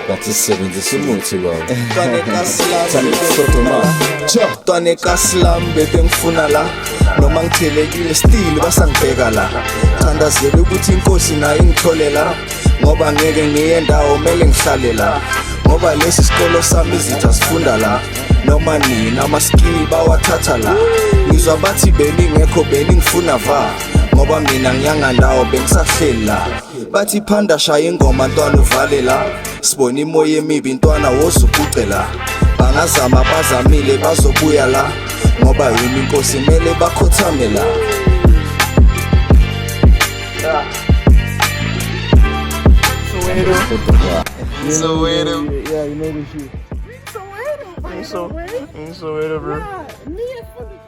Bathi sisebenzisa umuthi baba. Twane kaslam bebe ngifuna la noma ngithelekile still basangibheka la thandazela ukuthi inkosi nayo ingithole la ngoba ngeke ngiye ndawo mele ngihlale la ngoba lesi sikolo sami izitha sifunda la noma nini ama-skill bawathatha la ngizwa bathi beningekho beningifuna va ngoba mina ngiyanga ndawo bengisahleli la bathi phanda shaya ingoma ntwana uvale la sibona imoya emibi ntwana wozubuce la bangazama bazamile bazobuya la ngoba yini inkosi mele bakhothame la Soweto. Yeah, you know this shit. Soweto, bro. Me and fucking